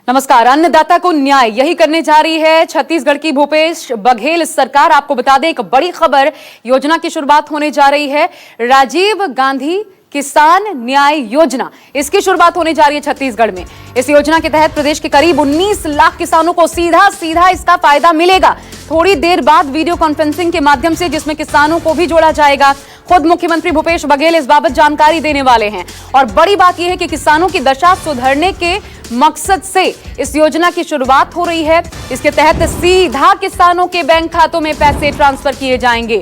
नमस्कार। अन्नदाता को न्याय, यही करने जा रही है छत्तीसगढ़ की भूपेश बघेल सरकार। आपको बता दें, एक बड़ी खबर, योजना की शुरुआत होने जा रही है। राजीव गांधी किसान न्याय योजना, इसकी शुरुआत होने जा रही है छत्तीसगढ़ में। इस योजना के तहत प्रदेश के करीब 19 लाख किसानों को सीधा सीधा इसका फायदा मिलेगा। थोड़ी देर बाद वीडियो कॉन्फ्रेंसिंग के माध्यम से, जिसमें किसानों को भी जोड़ा जाएगा। खुद मुख्यमंत्री भूपेश बघेल इस बाबत जानकारी देने वाले हैं। और बड़ी बात यह है कि किसानों की दशा सुधरने के मकसद से इस योजना की शुरुआत हो रही है। इसके तहत सीधा किसानों के बैंक खातों में पैसे ट्रांसफर किए जाएंगे।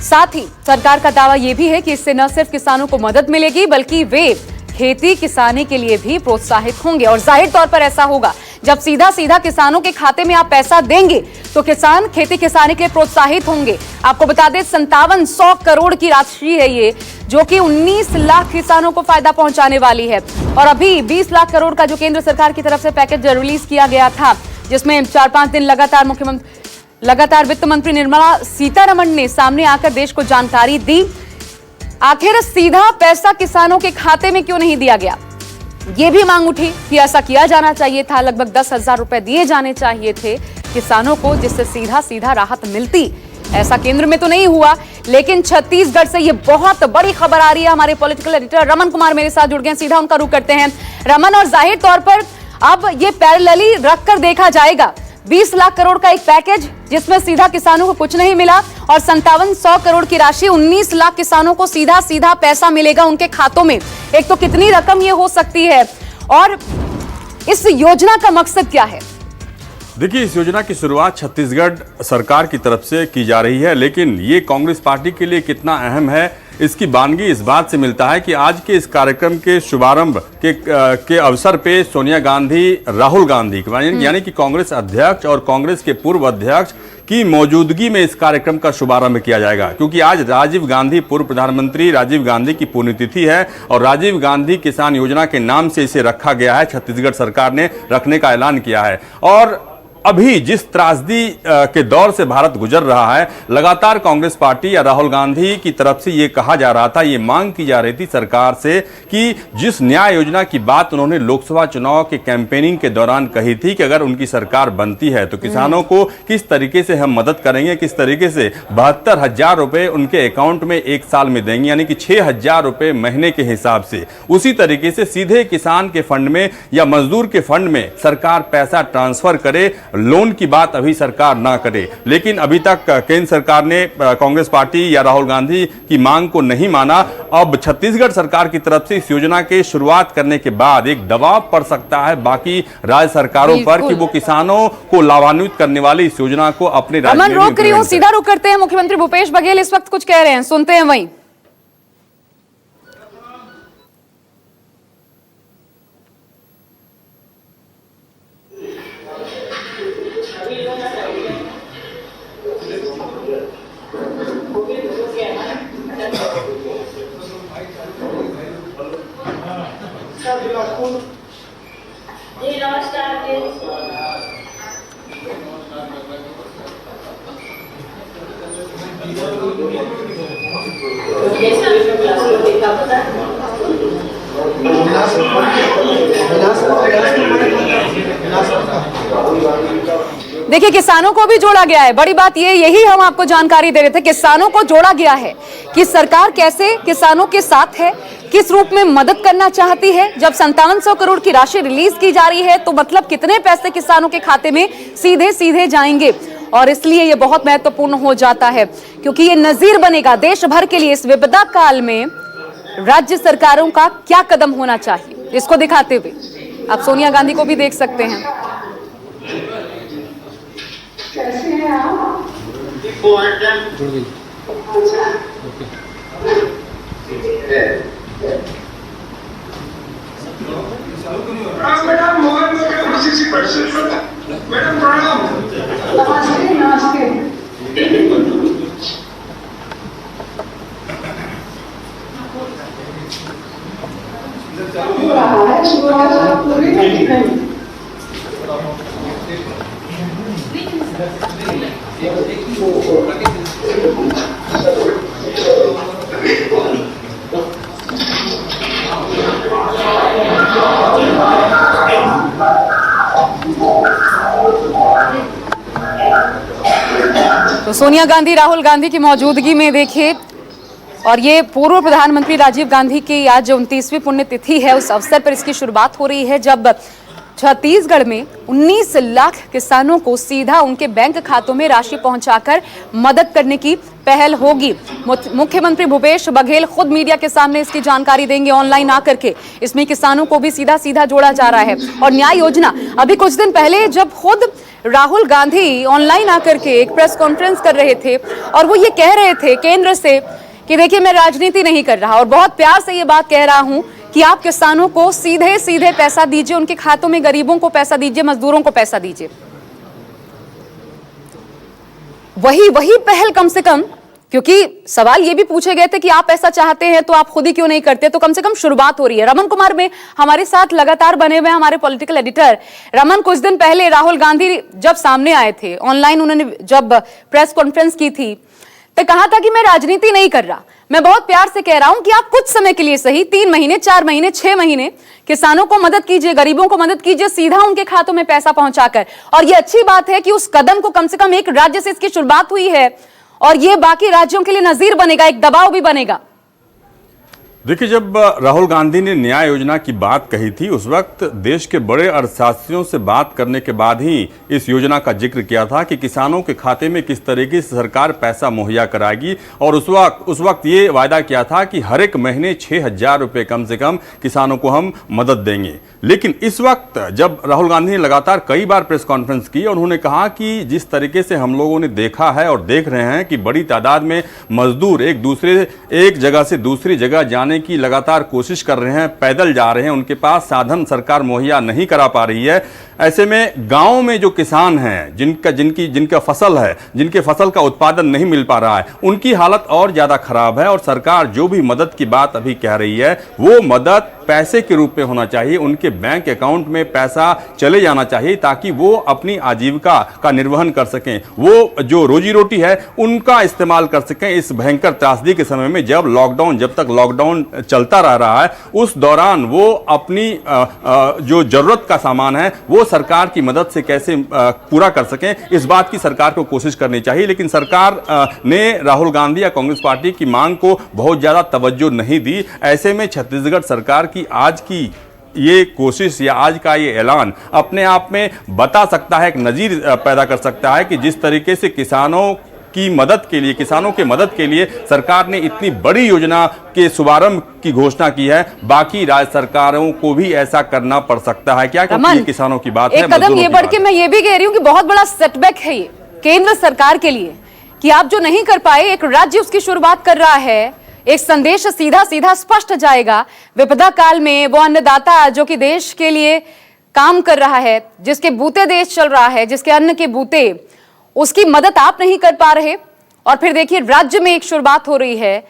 साथ ही सरकार का दावा यह भी है कि इससे न सिर्फ किसानों को मदद मिलेगी, बल्कि वे खेती किसानी के लिए भी प्रोत्साहित होंगे। और जाहिर तौर पर ऐसा होगा, जब सीधा सीधा किसानों के खाते में आप पैसा देंगे तो किसान खेती किसानी के लिए प्रोत्साहित होंगे। आपको बता दें, 5700 करोड़ की राशि है ये, जो कि 19 लाख किसानों को फायदा पहुंचाने वाली है। और अभी 20 लाख करोड़ का जो केंद्र सरकार की तरफ से पैकेज रिलीज किया गया था, जिसमें 4-5 दिन लगातार वित्त मंत्री निर्मला सीतारमण ने सामने आकर देश को जानकारी दी। आखिर सीधा पैसा किसानों के खाते में क्यों नहीं दिया गया, यह भी मांग उठी कि ऐसा किया जाना चाहिए था। लगभग 10,000 रुपए दिए जाने चाहिए थे किसानों को, जिससे सीधा सीधा राहत मिलती। ऐसा केंद्र में तो नहीं हुआ, लेकिन छत्तीसगढ़ से यह बहुत बड़ी खबर आ रही है। हमारे पॉलिटिकल एडिटर रमन कुमार मेरे साथ जुड़ गए, सीधा उनका रुख करते हैं। रमन, और जाहिर तौर पर अब यह पैरेलली रखकर देखा जाएगा, 20 लाख करोड़ का एक पैकेज जिसमें सीधा किसानों को कुछ नहीं मिला, और 5700 करोड़ की राशि 19 लाख किसानों को सीधा सीधा पैसा मिलेगा उनके खातों में। एक तो कितनी रकम ये हो सकती है, और इस योजना का मकसद क्या है? देखिए, इस योजना की शुरुआत छत्तीसगढ़ सरकार की तरफ से की जा रही है, लेकिन ये कांग्रेस पार्टी के लिए कितना अहम है, इसकी बानगी इस बात से मिलता है कि आज के इस कार्यक्रम के शुभारंभ के अवसर पे सोनिया गांधी, राहुल गांधी यानी कि कांग्रेस अध्यक्ष और कांग्रेस के पूर्व अध्यक्ष की मौजूदगी में इस कार्यक्रम का शुभारंभ किया जाएगा। क्योंकि आज राजीव गांधी, पूर्व प्रधानमंत्री राजीव गांधी की पुण्यतिथि है, और राजीव गांधी किसान योजना के नाम से इसे रखा गया है। छत्तीसगढ़ सरकार ने रखने का ऐलान किया है। और अभी जिस त्रासदी के दौर से भारत गुजर रहा है, लगातार कांग्रेस पार्टी या राहुल गांधी की तरफ से ये कहा जा रहा था, ये मांग की जा रही थी सरकार से कि जिस न्याय योजना की बात उन्होंने लोकसभा चुनाव के कैंपेनिंग के दौरान कही थी कि अगर उनकी सरकार बनती है तो किसानों को किस तरीके से हम मदद करेंगे, किस तरीके से 72,000 रुपए उनके अकाउंट में एक साल में देंगे, यानी कि 6,000 रुपए महीने के हिसाब से। उसी तरीके से सीधे किसान के फंड में या मजदूर के फंड में सरकार पैसा ट्रांसफर करे, लोन की बात अभी सरकार ना करे। लेकिन अभी तक केंद्र सरकार ने कांग्रेस पार्टी या राहुल गांधी की मांग को नहीं माना। अब छत्तीसगढ़ सरकार की तरफ से इस योजना के शुरुआत करने के बाद एक दबाव पड़ सकता है बाकी राज्य सरकारों पर कि वो किसानों को लाभान्वित करने वाली इस योजना को अपने राज्य में रोक रही हूं, सीधा रुख करते हैं। मुख्यमंत्री भूपेश बघेल इस वक्त कुछ कह रहे हैं, सुनते हैं वहीं। देखिए, किसानों को भी जोड़ा गया है। बड़ी बात यही हम आपको जानकारी दे रहे थे, किसानों को जोड़ा गया है कि सरकार कैसे किसानों के साथ है, किस रूप में मदद करना चाहती है। जब 5700 करोड़ की राशि रिलीज की जा रही है तो मतलब कितने पैसे किसानों के खाते में सीधे सीधे जाएंगे। और इसलिए यह बहुत महत्वपूर्ण हो जाता है, क्योंकि यह नजीर बनेगा देश भर के लिए इस विपदा काल में राज्य सरकारों का क्या कदम होना चाहिए, इसको दिखाते हुए आप सोनिया गांधी को भी देख सकते हैं। कैसे हैं आप? मैडम मोबाइल मैडम प्रणाम। नमस्ते नमस्ते। हो रहा है सुबह पूरी नहीं। तो सोनिया गांधी राहुल गांधी की मौजूदगी में देखिए, और ये पूर्व प्रधानमंत्री राजीव गांधी की आज जो 29वीं पुण्यतिथि है, उस अवसर पर इसकी शुरुआत हो रही है, जब छत्तीसगढ़ में 19 लाख किसानों को सीधा उनके बैंक खातों में राशि पहुंचाकर मदद करने की पहल होगी। मुख्यमंत्री भूपेश बघेल खुद मीडिया के सामने इसकी जानकारी देंगे ऑनलाइन आकर के। इसमें किसानों को भी सीधा सीधा जोड़ा जा रहा है। और न्याय योजना, अभी कुछ दिन पहले जब खुद राहुल गांधी ऑनलाइन आकर के एक प्रेस कॉन्फ्रेंस कर रहे थे और वो ये कह रहे थे केंद्र से कि देखिए मैं राजनीति नहीं कर रहा और बहुत प्यार से ये बात कह रहा हूं कि आप किसानों को सीधे सीधे पैसा दीजिए, उनके खातों में गरीबों को पैसा दीजिए, मजदूरों को पैसा दीजिए। वही पहल कम से कम, क्योंकि सवाल ये भी पूछे गए थे कि आप ऐसा चाहते हैं तो आप खुद ही क्यों नहीं करते, तो कम से कम शुरुआत हो रही है। रमन कुमार में हमारे साथ लगातार बने हुए हमारे पॉलिटिकल एडिटर। रमन, कुछ दिन पहले राहुल गांधी जब सामने आए थे ऑनलाइन, उन्होंने जब प्रेस कॉन्फ्रेंस की थी तो कहा था कि मैं राजनीति नहीं कर रहा, मैं बहुत प्यार से कह रहा हूं कि आप कुछ समय के लिए सही, 3 महीने, 4 महीने, 6 महीने किसानों को मदद कीजिए, गरीबों को मदद कीजिए, सीधा उनके खातों में पैसा पहुंचाकर। और यह अच्छी बात है कि उस कदम को कम से कम एक राज्य से इसकी शुरुआत हुई है और यह बाकी राज्यों के लिए नजीर बनेगा, एक दबाव भी बनेगा। देखिए, जब राहुल गांधी ने न्याय योजना की बात कही थी उस वक्त देश के बड़े अर्थशास्त्रियों से बात करने के बाद ही इस योजना का जिक्र किया था कि किसानों के खाते में किस तरीके से सरकार पैसा मुहैया कराएगी। और उस वक्त ये वायदा किया था कि हर एक महीने 6,000 रुपये कम से कम किसानों को हम मदद देंगे। लेकिन इस वक्त जब राहुल गांधी ने लगातार कई बार प्रेस कॉन्फ्रेंस की और उन्होंने कहा कि जिस तरीके से हम लोगों ने देखा है और देख रहे हैं कि बड़ी तादाद में मजदूर एक जगह से दूसरी जगह जाने की लगातार कोशिश कर रहे हैं, पैदल जा रहे हैं, उनके पास साधन सरकार मुहैया नहीं करा पा रही है। ऐसे में गांव में जो किसान हैं, जिनका फसल है, जिनके फसल का उत्पादन नहीं मिल पा रहा है, उनकी हालत और ज्यादा खराब है। और सरकार जो भी मदद की बात अभी कह रही है वो मदद पैसे के रूप में होना चाहिए, उनके बैंक अकाउंट में पैसा चले जाना चाहिए ताकि वो अपनी आजीविका का निर्वहन कर सकें, वो जो रोजी रोटी है उनका इस्तेमाल कर सकें। इस भयंकर त्रासदी के समय में जब तक लॉकडाउन चलता रह रहा है उस दौरान वो अपनी जो जरूरत का सामान है वो सरकार की मदद से कैसे पूरा कर सकें, इस बात की सरकार को कोशिश करनी चाहिए। लेकिन सरकार ने राहुल गांधी या कांग्रेस पार्टी की मांग को बहुत ज्यादा तवज्जो नहीं दी। ऐसे में छत्तीसगढ़ सरकार की आज की ये कोशिश या आज का ये ऐलान अपने आप में बता सकता है, एक नजीर पैदा कर सकता है कि जिस तरीके से किसानों की मदद के लिए सरकार ने इतनी बड़ी योजना के शुभारंभ की घोषणा की है, बाकी राज्य सरकारों को भी ऐसा करना पड़ सकता है क्या? क्योंकि ये किसानों की बात है। एक कदम ये बढ़ के मैं ये भी कह रही हूँ कि बहुत बड़ा सेटबैक है ये केंद्र सरकार के लिए कि आप जो नहीं कर पाए, एक राज्य उसकी शुरुआत कर रहा है, एक संदेश सीधा सीधा स्पष्ट जाएगा। विपदा काल में वो अन्नदाता जो कि देश के लिए काम कर रहा है, जिसके बूते देश चल रहा है, जिसके अन्न के बूते, उसकी मदद आप नहीं कर पा रहे। और फिर देखिए राज्य में एक शुरुआत हो रही है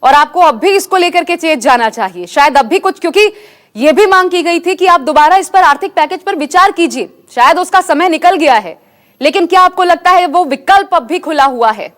और आपको अब भी इसको लेकर के चेत जाना चाहिए, शायद अब भी कुछ, क्योंकि यह भी मांग की गई थी कि आप दोबारा इस पर आर्थिक पैकेज पर विचार कीजिए। शायद उसका समय निकल गया है, लेकिन क्या आपको लगता है वो विकल्प अब भी खुला हुआ है?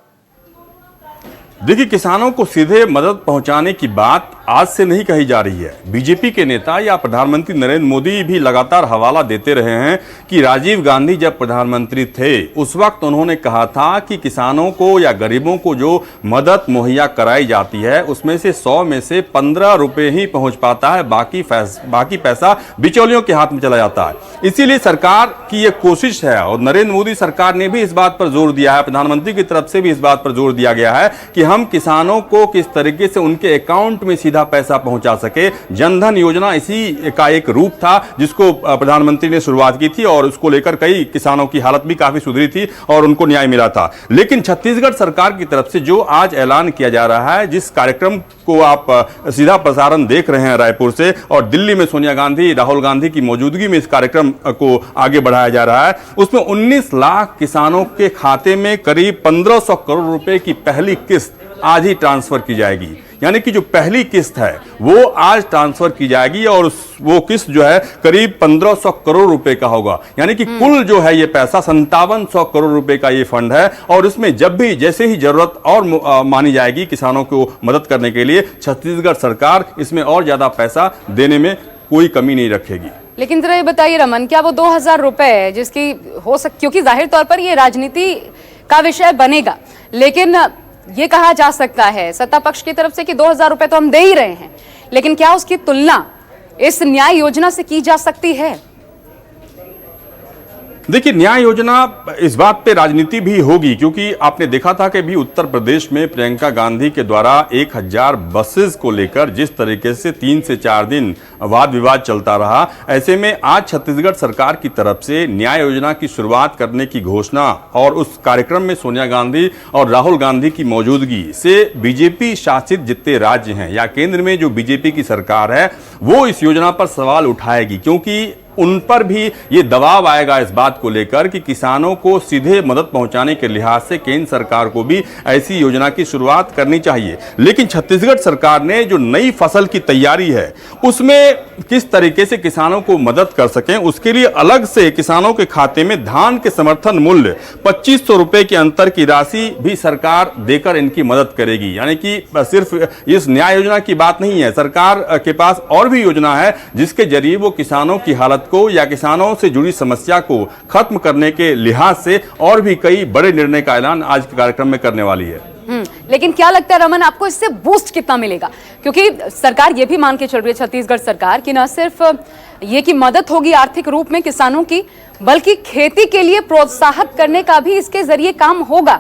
देखिए, किसानों को सीधे मदद पहुंचाने की बात आज से नहीं कही जा रही है। बीजेपी के नेता या प्रधानमंत्री नरेंद्र मोदी भी लगातार हवाला देते रहे हैं कि राजीव गांधी जब प्रधानमंत्री थे उस वक्त उन्होंने कहा था कि किसानों को या गरीबों को जो मदद मुहैया कराई जाती है उसमें से 100 में से 15 रुपए ही पहुंच पाता है, बाकी पैसा बिचौलियों के हाथ में चला जाता है। इसीलिए सरकार की यह कोशिश है और नरेंद्र मोदी सरकार ने भी इस बात पर जोर दिया है, प्रधानमंत्री की तरफ से भी इस बात पर जोर दिया गया है कि हम किसानों को किस तरीके से उनके अकाउंट में सीधा पैसा पहुंचा सके। जनधन योजना इसी का एक रूप था जिसको प्रधानमंत्री ने शुरुआत की थी और उसको लेकर कई किसानों की हालत भी काफी सुधरी थी और उनको न्याय मिला था। लेकिन छत्तीसगढ़ सरकार की तरफ से जो आज ऐलान किया जा रहा है, जिस कार्यक्रम को आप सीधा प्रसारण देख रहे हैं रायपुर से, और दिल्ली में सोनिया गांधी, राहुल गांधी की मौजूदगी में इस कार्यक्रम को आगे बढ़ाया जा रहा है, उसमें 19 लाख किसानों के खाते में करीब 1500 करोड़ रुपए की पहली किस्त आज ही ट्रांसफर की जाएगी। यानी कि जो पहली किस्त है वो आज ट्रांसफर की जाएगी और वो किस्त जो है करीब 1500 करोड़ रुपए का होगा। यानी कि कुल जो है ये पैसा 5700 करोड़ रुपए का ये फंड है और इसमें जब भी जैसे ही जरूरत और मानी जाएगी किसानों को मदद करने के लिए, छत्तीसगढ़ सरकार इसमें और ज्यादा पैसा देने में कोई कमी नहीं रखेगी। लेकिन जरा ये बताइए रमन, क्या वो 2000 रुपए जिसकी क्योंकि जाहिर तौर पर ये राजनीति का विषय बनेगा। लेकिन ये कहा जा सकता है सत्ता पक्ष की तरफ से कि 2000 रुपए तो हम दे ही रहे हैं, लेकिन क्या उसकी तुलना इस न्याय योजना से की जा सकती है? देखिए, न्याय योजना इस बात पे राजनीति भी होगी, क्योंकि आपने देखा था कि भी उत्तर प्रदेश में प्रियंका गांधी के द्वारा 1000 बसेस को लेकर जिस तरीके से 3 से 4 दिन वाद विवाद चलता रहा, ऐसे में आज छत्तीसगढ़ सरकार की तरफ से न्याय योजना की शुरुआत करने की घोषणा और उस कार्यक्रम में सोनिया गांधी और राहुल गांधी की मौजूदगी से बीजेपी शासित जितने राज्य हैं या केंद्र में जो बीजेपी की सरकार है वो इस योजना पर सवाल उठाएगी, क्योंकि उन पर भी ये दबाव आएगा इस बात को लेकर कि किसानों को सीधे मदद पहुंचाने के लिहाज से केंद्र सरकार को भी ऐसी योजना की शुरुआत करनी चाहिए। लेकिन छत्तीसगढ़ सरकार ने जो नई फसल की तैयारी है उसमें किस तरीके से किसानों को मदद कर सकें, उसके लिए अलग से किसानों के खाते में धान के समर्थन मूल्य 2500 रुपए के अंतर की राशि भी सरकार देकर इनकी मदद करेगी। यानी कि सिर्फ इस न्याय योजना की बात नहीं है, सरकार के पास और भी योजना है जिसके जरिए वो किसानों की हालत को या किसानों से जुड़ी समस्या को खत्म करने के लिहाज से और भी कई बड़े निर्णय का ऐलान आज के कार्यक्रम में करने वाली है। लेकिन क्या लगता है रमन, आपको इससे बूस्ट कितना मिलेगा? क्योंकि सरकार ये भी मान के चल रही है, छत्तीसगढ़ सरकार, कि न सिर्फ ये कि मदद होगी आर्थिक रूप में किसानों की, बल्कि खेती के लिए प्रोत्साहित करने का भी इसके जरिए काम होगा।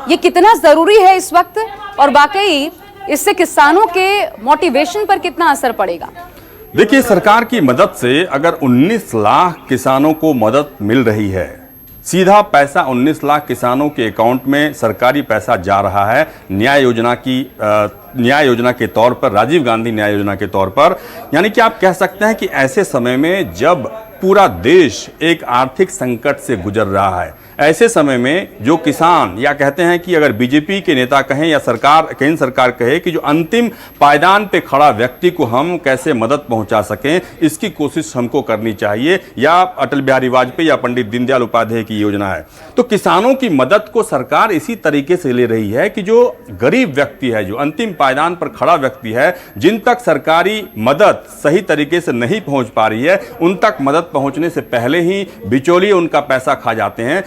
ये कितना जरूरी है इस वक्त, और वाकई इससे किसानों के मोटिवेशन पर कितना असर पड़ेगा? देखिए, सरकार की मदद से अगर 19 लाख किसानों को मदद मिल रही है, सीधा पैसा 19 लाख किसानों के अकाउंट में सरकारी पैसा जा रहा है न्याय योजना के तौर पर, राजीव गांधी न्याय योजना के तौर पर, यानी कि आप कह सकते हैं कि ऐसे समय में जब पूरा देश एक आर्थिक संकट से गुजर रहा है, ऐसे समय में जो किसान या कहते हैं कि अगर बीजेपी के नेता कहें या सरकार, केंद्र सरकार कहे कि जो अंतिम पायदान पे खड़ा व्यक्ति को हम कैसे मदद पहुंचा सकें, इसकी कोशिश हमको करनी चाहिए, या अटल बिहारी वाजपेयी या पंडित दीनदयाल उपाध्याय की योजना है। तो किसानों की मदद को सरकार इसी तरीके से ले रही है कि जो गरीब व्यक्ति है, जो अंतिम पायदान पर खड़ा व्यक्ति है, जिन तक सरकारी मदद सही तरीके से नहीं पहुंच पा रही है, उन तक मदद पहुंचने से पहले ही बिचौलिए उनका पैसा खा जाते हैं।